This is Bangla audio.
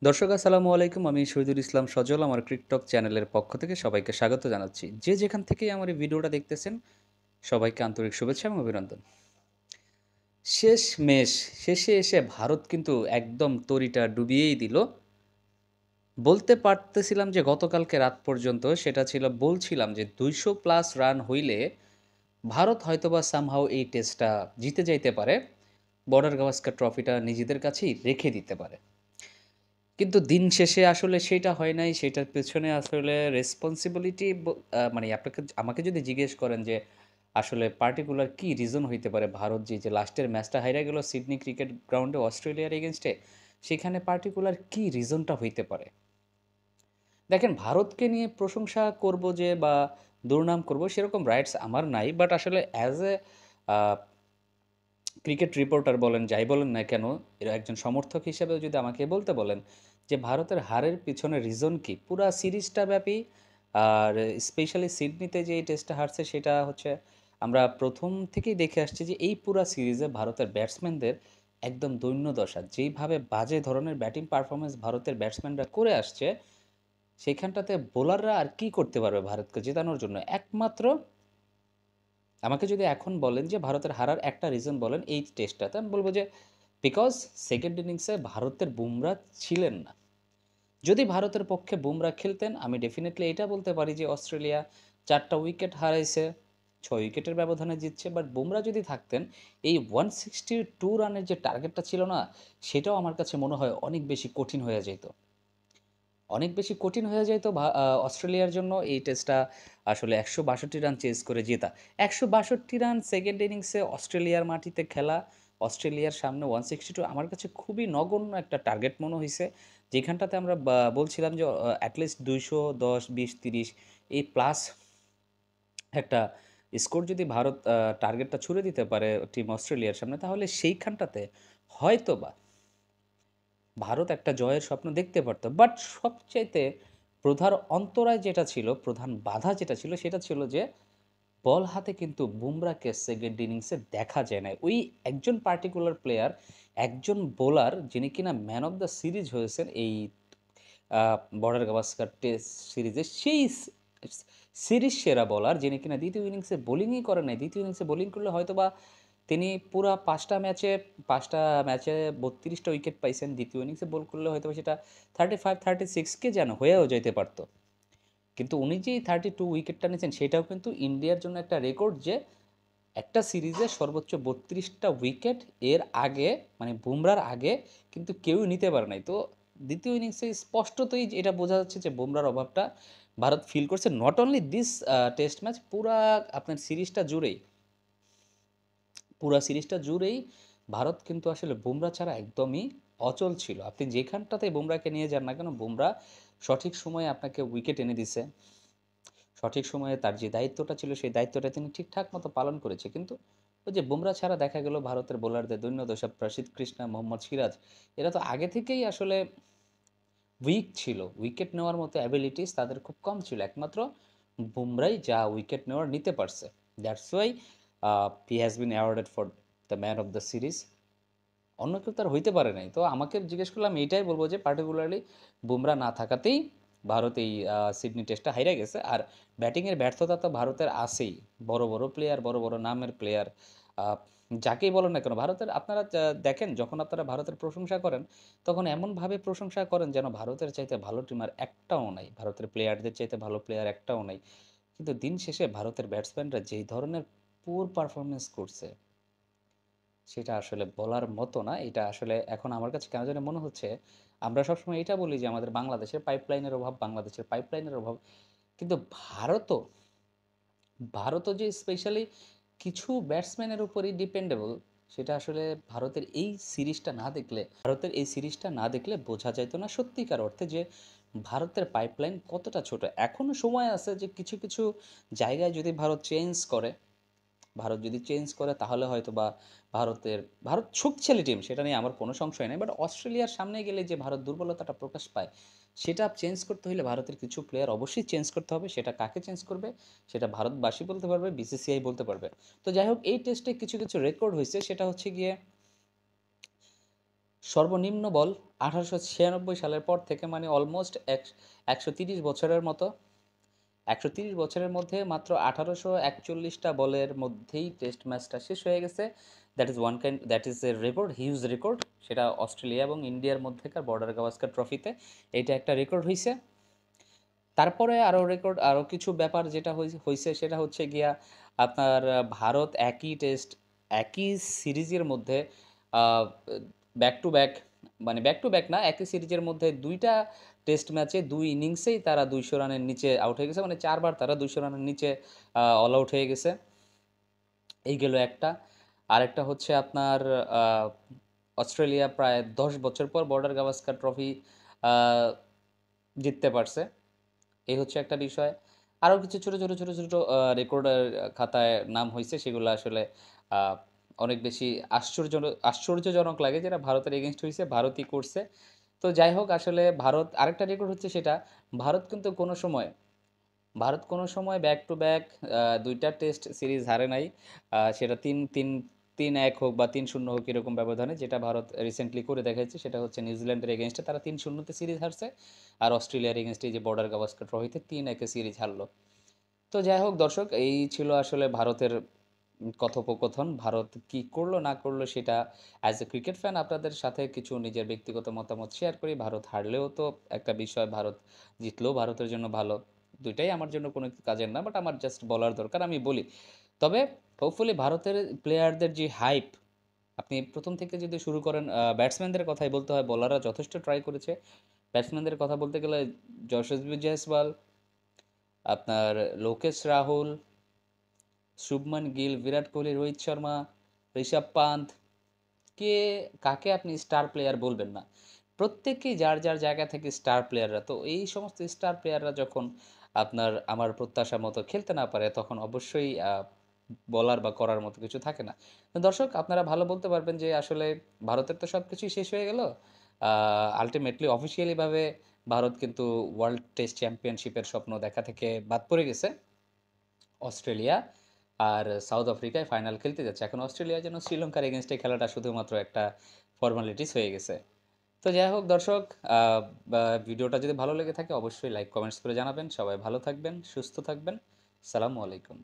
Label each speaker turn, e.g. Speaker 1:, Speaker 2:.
Speaker 1: দর্শক আসসালামু আলাইকুম। আমি শহীদুল ইসলাম সজল আমার ক্রিকটক চ্যানেলের পক্ষ থেকে সবাইকে স্বাগত জানাচ্ছি। যে যেখান থেকেই আমার এই ভিডিওটা দেখতেছেন সবাইকে আন্তরিক শুভেচ্ছা এবং অভিনন্দন। শেষমেশ শেষে এসে ভারত কিন্তু একদম তরিটা ডুবিয়েই দিল। বলতে পারতেছিলাম যে গতকালকে রাত পর্যন্ত সেটা ছিল, বলছিলাম যে ২০০ প্লাস রান হইলে ভারত হয়তোবা সামহাও এই টেস্টটা জিতে যাইতে পারে। বর্ডার গাভাস্কার ট্রফিটা নিজেদের কাছেই রেখে দিতে পারে। কিন্তু দিন শেষে আসলে সেইটা হয় নাই। সেটার পেছনে আসলে রেসপন্সিবিলিটি মানে আমাকে যদি জিজ্ঞেস করেন যে আসলে পার্টিকুলার কি রিজন হইতে পারে ভারত যে লাস্টের ম্যাচটা হাইরা গেল সিডনি ক্রিকেট গ্রাউন্ডে অস্ট্রেলিয়ার এগেনস্টে, সেখানে পার্টিকুলার কি রিজনটা হইতে পারে? দেখেন, ভারতকে নিয়ে প্রশংসা করব যে বা দুর্নাম করব সেরকম রাইটস আমার নাই। বাট আসলে অ্যাজ এ ক্রিকেট রিপোর্টার বলেন, যাই বলেন না কেন, এরা একজন সমর্থক হিসেবেও যদি আমাকে বলতে বলেন যে ভারতের হারের পিছনে রিজন কি পুরা সিরিজটা ব্যাপী, আর স্পেশালি সিডনিতে যে এই টেস্টটা হারছে সেটা হচ্ছে আমরা প্রথম থেকেই দেখে আসছি যে এই পুরা সিরিজে ভারতের ব্যাটসম্যানদের একদম দৈন্যদশা। যেইভাবে বাজে ধরনের ব্যাটিং পারফরমেন্স ভারতের ব্যাটসম্যানরা করে আসছে, সেইখানটাতে বোলাররা আর কি করতে পারবে ভারতকে জেতানোর জন্য? একমাত্র আমাকে যদি এখন বলেন যে ভারতের হারার একটা রিজন বলেন এই টেস্টটাতে, আমি বলবো যে বিকজ সেকেন্ড ইনিংসে ভারতের বুমরা ছিলেন না। যদি ভারতের পক্ষে বুমরা খেলতেন আমি ডেফিনেটলি এটা বলতে পারি যে অস্ট্রেলিয়া 4টা উইকেট হারাইছে, 6 উইকেটের ব্যবধানে জিতছে। বাট বুমরা যদি থাকতেন, এই 162 রানের যে টার্গেটটা ছিল না, সেটাও আমার কাছে মনে হয় অনেক বেশি কঠিন হয়ে যেত। অনেক বেশি কঠিন হয়ে যায় তো অস্ট্রেলিয়ার জন্য এই টেস্টটা আসলে ১৬২ রান চেজ করে জেতা। ১৬২ রান সেকেন্ড ইনিংসে অস্ট্রেলিয়ার মাটিতে খেলা, অস্ট্রেলিয়ার সামনে 162 আমার কাছে খুবই নগণ্য একটা টার্গেট মনে হইছে। যেখানটাতে আমরা বলছিলাম যে এটলিস্ট ২১০, ২০, ৩০ এই প্লাস একটা স্কোর যদি ভারত টার্গেটটা ছুড়ে দিতে পারে টিম অস্ট্রেলিয়ার সামনে, তাহলে সেইখানটাতে হয়তোবা ভারত একটা জয়ের স্বপ্ন দেখতে পারত। বাট সবচাইতে প্রধান অন্তরায় যেটা ছিল, প্রধান বাধা যেটা ছিল, সেটা ছিল যে বল হাতে কিন্তু বুমরাকে সেকেন্ড ইনিংসে দেখা যায় না। ওই একজন পার্টিকুলার প্লেয়ার, একজন বোলার যিনি কিনা ম্যান অফ দ্য সিরিজ হয়েছেন এই বর্ডার গাভাস্কার টেস্ট সিরিজে, সেই সিরিজ সেরা বোলার যিনি কিনা দ্বিতীয় ইনিংসে বোলিংই করে নাই। দ্বিতীয় ইনিংসে বোলিং করলে হয়তোবা তিনি পুরা ৫টা ম্যাচে ৩২টা উইকেট পাইছেন। দ্বিতীয় ইনিংসে বল করলে হয়তোবা সেটা 35, 36 কে যেন হয়েও যেতে পারত। কিন্তু উনি যে 32 উইকেটটা নিয়েছেন সেটাও কিন্তু ইন্ডিয়ার জন্য একটা রেকর্ড যে একটা সিরিজে সর্বোচ্চ 32টা উইকেট এর আগে, মানে বুমরার আগে কিন্তু কেউই নিতে পারে নাই। তো দ্বিতীয় ইনিংসে স্পষ্টতই এটা বোঝা যাচ্ছে যে বুমরার অভাবটা ভারত ফিল করছে। Not only this test match, পুরা আপনার সিরিজটা জুড়েই, পুরা সিরিজটা জুড়েই ভারত কিন্তু আসলে বুমরা ছাড়া একদমই অচল ছিল। আপনি যেখানটাতে বুমরাকে নিয়ে যান না কেন, বুমরা সঠিক সময়ে আপনাকে উইকেট এনে দিছে। সঠিক সময়ে তার যে দায়িত্বটা ছিল সেই দায়িত্বটা তিনি ঠিকঠাক মতো পালন করেছে। কিন্তু ওই যে বুমরা ছাড়া দেখা গেল ভারতের বোলারদের দৈন্যদশা। প্রসিদ্ধ কৃষ্ণা, মোহাম্মদ সিরাজ, এরা তো আগে থেকেই আসলে উইক ছিল। উইকেট নেওয়ার মতো অ্যাবিলিটিস তাদের খুব কম ছিল। একমাত্র বুমরাই যা উইকেট নেওয়ার নিতে পারছে। That's why he has been awarded for the man of the series. অন্য কেউ তার হইতে পারে নাই। তো আমাকে জিজ্ঞেস করলে আমি এইটাই বলবো যে পার্টিকুলারলি বুমরা না থাকাতেই ভারত এই সিডনি টেস্টটা হাইরা গেছে। আর ব্যাটিংয়ের ব্যর্থতা তো ভারতের আছেই। বড় বড় প্লেয়ার, বড় বড় নামের প্লেয়ার, যাকেই বলেন না কেন ভারতের, আপনারা দেখেন যখন আপনারা ভারতের প্রশংসা করেন তখন এমনভাবে প্রশংসা করেন যেন ভারতের চাইতে ভালো টিম আর একটাও নাই, ভারতের প্লেয়ারদের চাইতে ভালো প্লেয়ার একটাও নাই। কিন্তু দিন শেষে ভারতের ব্যাটসম্যানরা যেই ধরনের পুর পারফরমেন্স করছে সেটা আসলে বলার মতো না। এটা আসলে এখন আমার কাছে কেন জানি মনে হচ্ছে, আমরা সবসময় এটা বলি যে আমাদের বাংলাদেশের পাইপলাইনের অভাব, বাংলাদেশের পাইপলাইনের অভাব। কিন্তু ভারতও ভারতও যে স্পেশালি কিছু ব্যাটসম্যানের উপরই ডিপেন্ডেবল, সেটা আসলে ভারতের এই সিরিজটা না দেখলে বোঝা যাইতো না সত্যিকার অর্থে যে ভারতের পাইপলাইন কতটা ছোট। এখনো সময় আছে যে কিছু কিছু জায়গায় যদি ভারত যদি চেঞ্জ করে তাহলে হয়তো বা ভারত শক্তিশালী টিম, সেটা নিয়ে আমার কোনো সংশয় নেই। বাট অস্ট্রেলিয়ার সামনে গেলে যে ভারত দুর্বলতাটা প্রকাশ পায়, সেটা চেঞ্জ করতে হলে ভারতের কিছু প্লেয়ার অবশ্যই চেঞ্জ করতে হবে। সেটা কাকে চেঞ্জ করবে সেটা ভারতবাসী বলতে পারবে, বিসিসিআই বলতে পারবে। তো যাই হোক, এই টেস্টে কিছু কিছু রেকর্ড হয়েছে, সেটা হচ্ছে গিয়ে সর্বনিম্ন বল 1896 সালের পর থেকে, মানে অলমোস্ট 130 বছরের মতো, 130 বছরের মধ্যে মাত্র 1841টা বলের মধ্যেই টেস্ট ম্যাচটা শেষ হয়ে গেছে। That is a record, huge record. সেটা অস্ট্রেলিয়া এবং ইন্ডিয়ার মধ্যেকার বর্ডার গাভাস্কার ট্রফিতে এটা একটা রেকর্ড হয়েছে। তারপরে আরও রেকর্ড, আরও কিছু ব্যাপার যেটা হয়েছে সেটা হচ্ছে গিয়া আপনার ভারত একই সিরিজের মধ্যে ব্যাক টু ব্যাক, মানে ব্যাক টু ব্যাক না, একই সিরিজের মধ্যে দুইটা টেস্ট ম্যাচে দুই ইনিংসেই তারা 200 রানের নিচে আউট হয়ে গেছে, মানে 4বার তারা 200 রানের নিচে অল আউট হয়ে গেছে। এই গেল একটা। আরেকটা হচ্ছে আপনার আহ, অস্ট্রেলিয়া প্রায় 10 বছর পর বর্ডার গাভাস্কার ট্রফি জিততে পারছে। এই হচ্ছে একটা বিষয়। আরও কিছু ছোট ছোট ছোট ছোট রেকর্ডের খাতায় নাম হয়েছে, সেগুলো আসলে আহ, অনেক বেশি আশ্চর্যজনক লাগে, যেটা ভারতের এগেনস্ট হয়েছে, ভারতই করছে। তো যাই হোক, আসলে ভারত আরেকটা রেকর্ড হচ্ছে সেটা, ভারত কিন্তু কোনো সময় ভারত কোনো সময় ব্যাক টু ব্যাক দুইটা টেস্ট সিরিজ হারে নাই। সেটা 3-1 হোক বা 3-0 হোক, এরকম ব্যবধানে, যেটা ভারত রিসেন্টলি করে দেখাচ্ছে সেটা হচ্ছে নিউজিল্যান্ডের এগেনস্টে তারা 3-0-তে সিরিজ হারছে, আর অস্ট্রেলিয়ার এগেনস্টে যে বর্ডার গাভাস্কার ট্রফিতে 3-1-এ সিরিজ হারলো। তো যাই হোক দর্শক, এই ছিল আসলে ভারতের কথোপকথন। ভারত কি করলো না করলো সেটা অ্যাজ এ ক্রিকেট ফ্যান আপনাদের সাথে কিছু নিজের ব্যক্তিগত মতামত শেয়ার করি। ভারত হারলেও তো একটা বিষয়, ভারত জিতলেও ভারতের জন্য ভালো। দুইটাই আমার জন্য কোনো কাজের না, বাট আমার জাস্ট বলার দরকার, আমি বলি। তবে হোপফুলি ভারতের প্লেয়ারদের যে হাইপ, আপনি প্রথম থেকে যদি শুরু করেন, ব্যাটসম্যানদের কথাই বলতে হয়, বোলাররা যথেষ্ট ট্রাই করেছে। ব্যাটসম্যানদের কথা বলতে গেলে যশস্বী জয়সওয়াল, আপনার লোকেশ রাহুল, শুভমান গিল, বিরাট কোহলি, রোহিত শর্মা, ঋষভ পান্থ, কে কাকে আপনি স্টার প্লেয়ার বলবেন না? প্রত্যেকেই যার যার জায়গা থেকে স্টার প্লেয়াররা। তো এই সমস্ত স্টার প্লেয়াররা যখন আপনার আমার প্রত্যাশা মতো খেলতে না পারে, তখন অবশ্যই বলার বা করার মতো কিছু থাকে না। তো দর্শক, আপনারা ভালো বলতে পারবেন যে আসলে ভারতের তো সব কিছুই শেষ হয়ে গেল। আলটিমেটলি অফিসিয়ালিভাবে ভারত কিন্তু ওয়ার্ল্ড টেস্ট চ্যাম্পিয়নশিপের স্বপ্ন দেখা থেকে বাদ পড়ে গেছে। অস্ট্রেলিয়া আর সাউথ আফ্রিকায় ফাইনাল খেলতে যাচ্ছে। এখন অস্ট্রেলিয়ার জন্য শ্রীলঙ্কার এগেনস্টে খেলাটা শুধুমাত্র একটা ফর্মালিটিস হয়ে গেছে। তো যাই হোক দর্শক, ভিডিওটা যদি ভালো লেগে থাকে অবশ্যই লাইক কমেন্টস করে জানাবেন। সবাই ভালো থাকবেন, সুস্থ থাকবেন। সালামু আলাইকুম।